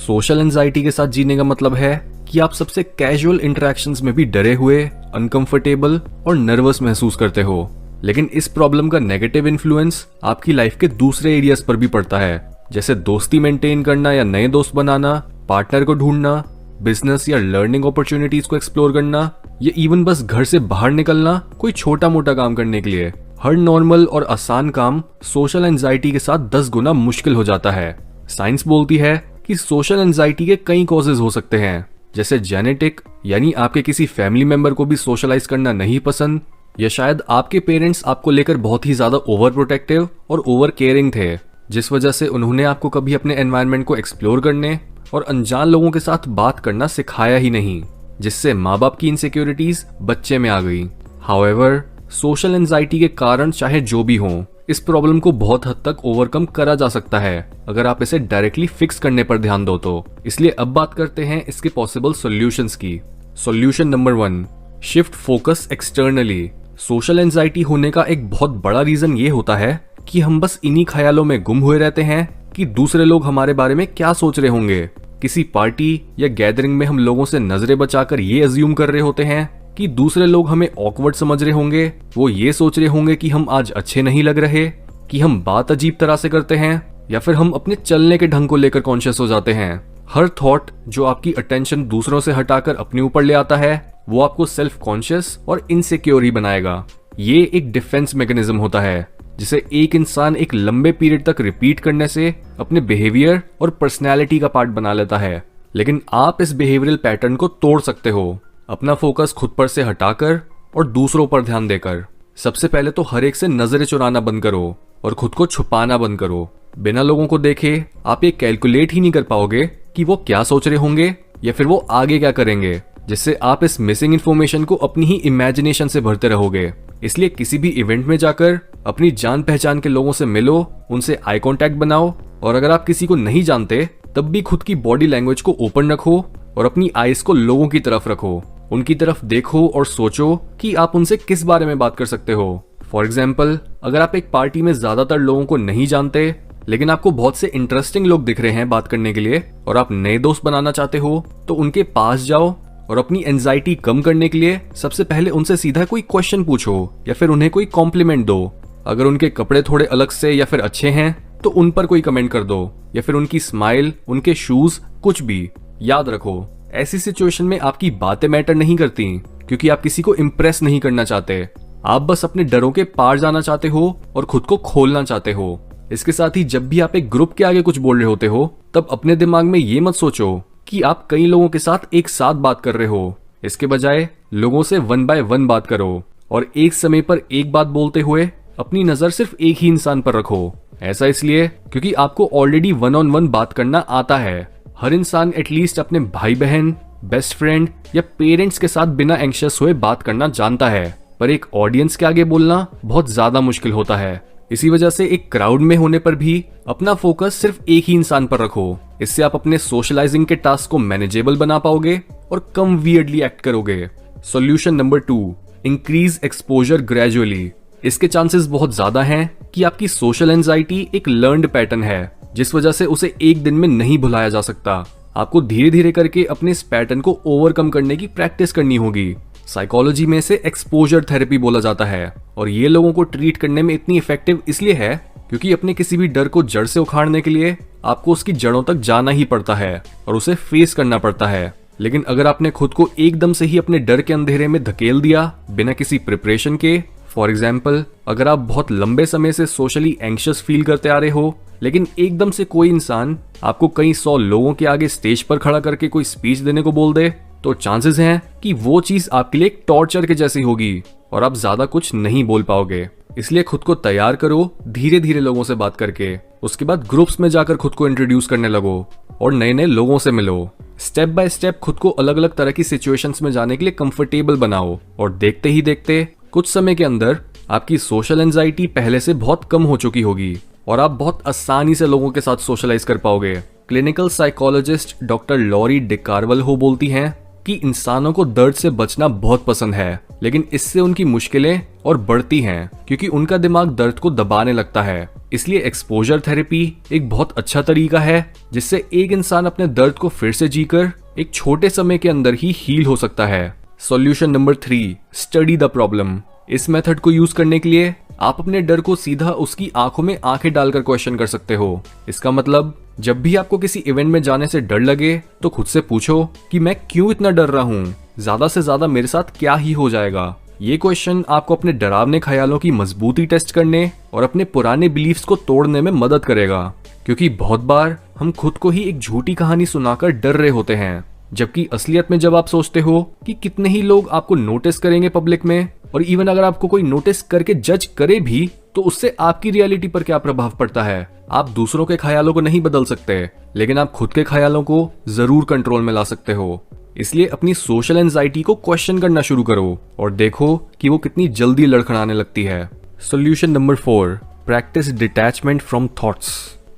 Social anxiety के साथ जीने का मतलब है कि आप सबसे कैजुअल इंटरेक्शंस में भी डरे हुए, अनकंफर्टेबल और नर्वस महसूस करते हो। लेकिन इस प्रॉब्लम का नेगेटिव इन्फ्लुएंस आपकी लाइफ के दूसरे एरियाज पर भी पड़ता है, जैसे दोस्ती मेंटेन करना या नए दोस्त बनाना, पार्टनर को ढूंढना, बिजनेस या लर्निंग अपॉर्चुनिटीज को एक्सप्लोर करना, या इवन बस घर से बाहर निकलना कोई छोटा मोटा काम करने के लिए। हर नॉर्मल और आसान काम सोशल एंजाइटी के साथ 10 गुना मुश्किल हो जाता है। साइंस बोलती है कि सोशल एंजाइटी के कई कॉजेज हो सकते हैं, जैसे जेनेटिक, यानी आपके किसी फैमिली मेंबर को भी सोशलाइज करना नहीं पसंद, या शायद आपके पेरेंट्स आपको लेकर बहुत ही ज्यादा ओवर प्रोटेक्टिव और ओवर केयरिंग थे, जिस वजह से उन्होंने आपको कभी अपने एनवायरनमेंट को एक्सप्लोर करने और अनजान लोगों के साथ बात करना सिखाया ही नहीं, जिससे माँ बाप की इनसिक्योरिटीज बच्चे में आ गई। हाउएवर, सोशल एंजाइटी के कारण चाहे जो भी हो, इस प्रॉब्लम को बहुत हद तक ओवरकम करा जा सकता है अगर आप इसे डायरेक्टली फिक्स करने पर ध्यान दो तो। इसलिए अब बात करते हैं इसके पॉसिबल सॉल्यूशंस की। Solution number 1, shift focus externally. Social anxiety होने का एक बहुत बड़ा रीजन ये होता है कि हम बस इन्हीं ख्यालों में गुम हुए रहते हैं कि दूसरे लोग हमारे बारे में क्या सोच रहे होंगे। किसी पार्टी या गैदरिंग में हम लोगों से नजरें बचाकर ये अज्यूम कर रहे होते हैं कि दूसरे लोग हमें ऑकवर्ड समझ रहे होंगे, वो ये सोच रहे होंगे कि हम आज अच्छे नहीं लग रहे, कि हम बात अजीब तरह से करते हैं, या फिर हम अपने चलने के ढंग को लेकर कॉन्शियस हो जाते हैं। हर थॉट जो आपकी अटेंशन दूसरों से हटाकर अपने ऊपर ले आता है, वो आपको सेल्फ कॉन्शियस और इनसिक्योर ही बनाएगा। ये एक डिफेंस मैकेनिज्म होता है जिसे एक इंसान एक लंबे पीरियड तक रिपीट करने से अपने बिहेवियर और पर्सनैलिटी का पार्ट बना लेता है। लेकिन आप इस बिहेवियरल पैटर्न को तोड़ सकते हो, अपना फोकस खुद पर से हटाकर और दूसरों पर ध्यान देकर। सबसे पहले तो हर एक से नजरें चुराना बंद करो और खुद को छुपाना बंद करो। बिना लोगों को देखे आप ये कैलकुलेट ही नहीं कर पाओगे कि वो क्या सोच रहे होंगे या फिर वो आगे क्या करेंगे, जिससे आप इस मिसिंग इन्फॉर्मेशन को अपनी ही इमेजिनेशन से भरते रहोगे। इसलिए किसी भी इवेंट में जाकर अपनी जान पहचान के लोगों से मिलो, उनसे आई कांटेक्ट बनाओ, और अगर आप किसी को नहीं जानते तब भी खुद की बॉडी लैंग्वेज को ओपन रखो और अपनी आईज को लोगों की तरफ रखो। उनकी तरफ देखो और सोचो कि आप उनसे किस बारे में बात कर सकते हो। फॉर एग्जाम्पल, अगर आप एक पार्टी में ज्यादातर लोगों को नहीं जानते लेकिन आपको बहुत से इंटरेस्टिंग लोग दिख रहे हैं बात करने के लिए और आप नए दोस्त बनाना चाहते हो, तो उनके पास जाओ और अपनी एंजाइटी कम करने के लिए सबसे पहले उनसे सीधा कोई क्वेश्चन पूछो या फिर उन्हें कोई कॉम्प्लीमेंट दो। अगर उनके कपड़े थोड़े अलग से या फिर अच्छे हैं तो उन पर कोई कमेंट कर दो, या फिर उनकी स्माइल, उनके शूज, कुछ भी। याद रखो, ऐसी सिचुएशन में आपकी बातें मैटर नहीं करती, क्योंकि आप किसी को इम्प्रेस नहीं करना चाहते। आप बस अपने डरों के पार जाना चाहते हो और खुद को खोलना चाहते हो। इसके साथ ही जब भी आप एक ग्रुप के आगे कुछ बोल रहे होते हो, तब अपने दिमाग में ये मत सोचो कि आप कई लोगों के साथ एक साथ बात कर रहे हो। इसके बजाय लोगों से 1 बाय 1 बात करो और एक समय पर एक बात बोलते हुए अपनी नजर सिर्फ एक ही इंसान पर रखो। ऐसा इसलिए क्योंकि आपको ऑलरेडी 1 on 1 बात करना आता है। हर इंसान एटलीस्ट अपने भाई बहन, बेस्ट फ्रेंड या पेरेंट्स के साथ बिना एंग्शियस हुए बात करना जानता है, पर एक ऑडियंस के आगे बोलना बहुत ज्यादा मुश्किल होता है। इसी वजह से एक क्राउड में होने पर भी अपना फोकस सिर्फ एक ही इंसान पर रखो। इससे आप अपने सोशलाइजिंग के टास्क को मैनेजेबल बना पाओगे और कम वियर्डली एक्ट करोगे। Solution number 2, increase exposure gradually. इसके चांसेस बहुत ज्यादा हैं कि आपकी सोशल एंजाइटी एक लर्न्ड पैटर्न है, जिस वजह से उसे एक दिन में नहीं भुलाया जा सकता। आपको धीरे धीरे करके अपने इस पैटर्न को ओवरकम करने की प्रैक्टिस करनी होगी। साइकोलॉजी में इसे एक्सपोजर थेरेपी बोला जाता है और ये लोगों को ट्रीट करने में इतनी इफेक्टिव इसलिए है क्योंकि अपने किसी भी डर को जड़ से उखाड़ने के लिए आपको उसकी जड़ों तक जाना ही पड़ता है और उसे फेस करना पड़ता है। लेकिन अगर आपने खुद को एकदम से ही अपने डर के अंधेरे में धकेल दिया बिना किसी प्रिपरेशन के, फॉर एग्जाम्पल, अगर आप बहुत लंबे समय से सोशली एंग्शियस फील करते आ रहे हो, लेकिन एकदम से कोई इंसान आपको कई 100 लोगों के आगे स्टेज पर खड़ा करके कोई स्पीच देने को बोल दे, तो चांसेस हैं कि वो चीज आपके लिए एक टॉर्चर के जैसी होगी और आप ज्यादा कुछ नहीं बोल पाओगे। इसलिए खुद को तैयार करो धीरे धीरे लोगों से बात करके। उसके बाद ग्रुप्स में जाकर खुद को इंट्रोड्यूस करने लगो और नए नए लोगों से मिलो। स्टेप बाय स्टेप खुद को अलग अलग तरह की सिचुएशंस में जाने के लिए कंफर्टेबल बनाओ और देखते ही देखते कुछ समय के अंदर आपकी सोशल एंजाइटी पहले से बहुत कम हो चुकी होगी और आप बहुत आसानी से लोगों के साथ सोशलाइज कर पाओगे। क्लिनिकल साइकोलॉजिस्ट डॉक्टर लॉरी डिकार्वल हो बोलती हैं जबकि इंसानों को दर्द से बचना बहुत पसंद है, लेकिन इससे उनकी मुश्किलें और बढ़ती हैं क्योंकि उनका दिमाग दर्द को दबाने लगता है। इसलिए एक्सपोजर थेरेपी एक बहुत अच्छा तरीका है जिससे एक इंसान अपने दर्द को फिर से जीकर एक छोटे समय के अंदर ही हील हो सकता है। Solution number 3, study the problem. इस मेथड को यूज करने के लिए आप अपने डर को सीधा उसकी आंखों में आंखें डालकर क्वेश्चन कर सकते हो। इसका मतलब जब भी आपको किसी इवेंट में जाने से डर लगे तो खुद से पूछो कि मैं क्यों इतना डर रहा हूँ, ज्यादा से ज्यादा मेरे साथ क्या ही हो जाएगा। ये क्वेश्चन आपको अपने डरावने ख्यालों की मजबूती टेस्ट करने और अपने पुराने बिलीफ्स को तोड़ने में मदद करेगा, क्योंकि बहुत बार हम खुद को ही एक झूठी कहानी सुनाकर डर रहे होते हैं, जबकि असलियत में जब आप सोचते हो कि कितने ही लोग आपको नोटिस करेंगे पब्लिक में, और इवन अगर आपको कोई नोटिस करके जज करे भी तो उससे आपकी रियलिटी पर क्या प्रभाव पड़ता है। आप दूसरों के ख्यालों को नहीं बदल सकते, लेकिन आप खुद के ख्यालों को जरूर कंट्रोल में ला सकते हो। इसलिए अपनी सोशल एंजाइटी को क्वेश्चन करना शुरू करो और देखो कि वो कितनी जल्दी लड़खड़ाने लगती है। Solution number 4, practice detachment from thoughts.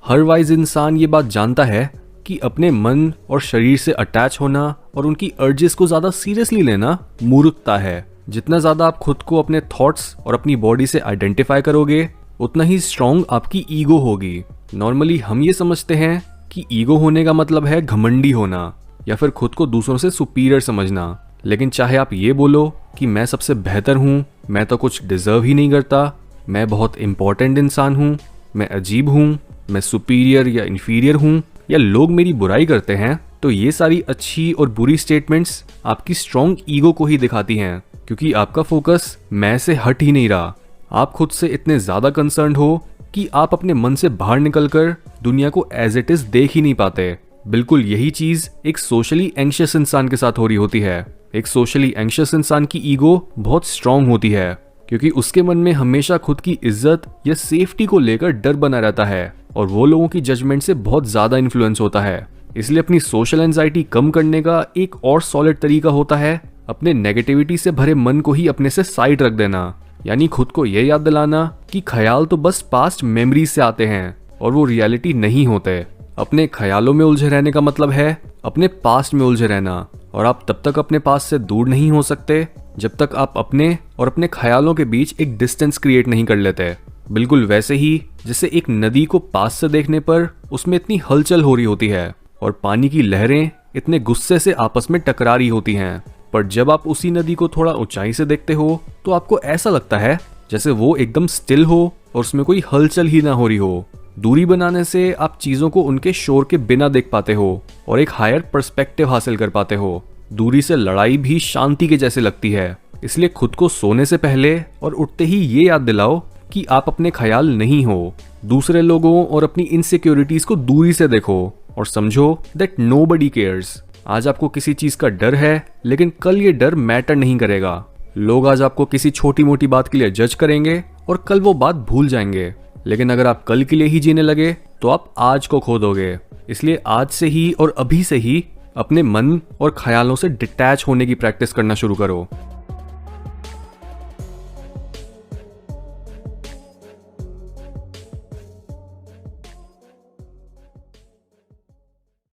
Her wise इंसान ये बात जानता है कि अपने मन और शरीर से अटैच होना और उनकी अर्जेस को ज्यादा सीरियसली लेना मूर्खता है। जितना ज्यादा आप खुद को अपने थॉट्स और अपनी बॉडी से आइडेंटिफाई करोगे, उतना ही स्ट्रांग आपकी ईगो होगी। नॉर्मली हम ये समझते हैं कि ईगो होने का मतलब है घमंडी होना या फिर खुद को दूसरों से सुपीरियर समझना, लेकिन चाहे आप ये बोलो कि मैं सबसे बेहतर हूँ, मैं तो कुछ डिजर्व ही नहीं करता, मैं बहुत इंपॉर्टेंट इंसान हूँ, मैं अजीब हूँ, मैं सुपीरियर या इन्फीरियर हूँ, या लोग मेरी बुराई करते हैं, तो ये सारी अच्छी और बुरी स्टेटमेंट्स आपकी स्ट्रॉन्ग ईगो को ही दिखाती हैं, क्योंकि आपका फोकस मैं से हट ही नहीं रहा। आप खुद से इतने ज्यादा कंसर्न्ड हो कि आप अपने मन से बाहर निकलकर दुनिया को एज इट इज देख ही नहीं पाते। बिल्कुल यही चीज एक सोशली एंग्शियस इंसान के साथ हो रही होती है। एक सोशली एंग्शियस इंसान की ईगो बहुत स्ट्रांग होती है, क्योंकि उसके मन में हमेशा खुद की इज्जत या सेफ्टी को लेकर डर बना रहता है और वो लोगों की जजमेंट से बहुत ज्यादा इन्फ्लुएंस होता है। इसलिए अपनी सोशल एंजाइटी कम करने का एक और सॉलिड तरीका होता है अपने नेगेटिविटी से भरे मन को ही अपने से साइड रख देना। यानी खुद को यह याद दिलाना कि ख्याल तो बस पास्ट मेमोरीज से आते हैं और वो रियलिटी नहीं होते। अपने ख्यालों में उलझे रहने का मतलब है अपने पास्ट में उलझे रहना, और आप तब तक अपने पास्ट से दूर नहीं हो सकते जब तक आप अपने और अपने ख्यालों के बीच एक डिस्टेंस क्रिएट नहीं कर लेते। बिल्कुल वैसे ही जैसे एक नदी को पास से देखने पर उसमें इतनी हलचल हो रही होती है और पानी की लहरें इतने गुस्से से आपस में टकरा रही होती हैं, पर जब आप उसी नदी को थोड़ा ऊंचाई से देखते हो तो आपको ऐसा लगता है जैसे वो एकदम स्टिल हो और उसमें कोई हलचल ही ना हो रही हो। दूरी बनाने से आप चीजों को उनके शोर के बिना देख पाते हो और एक हायर पर्सपेक्टिव हासिल कर पाते हो। दूरी से लड़ाई भी शांति के जैसे लगती है। इसलिए खुद को सोने से पहले और उठते ही ये याद दिलाओ कि आप अपने ख्याल नहीं हो। दूसरे लोगों और अपनी इनसिक्योरिटीज को दूरी से देखो और समझो दैट नोबडी केयर्स। आज आपको किसी चीज का डर है, लेकिन कल ये डर मैटर नहीं करेगा। लोग आज आपको किसी छोटी मोटी बात के लिए जज करेंगे और कल वो बात भूल जाएंगे, लेकिन अगर आप कल के लिए ही जीने लगे तो आप आज को खो दोगे। इसलिए आज से ही और अभी से ही अपने मन और ख्यालों से डिटैच होने की प्रैक्टिस करना शुरू करो।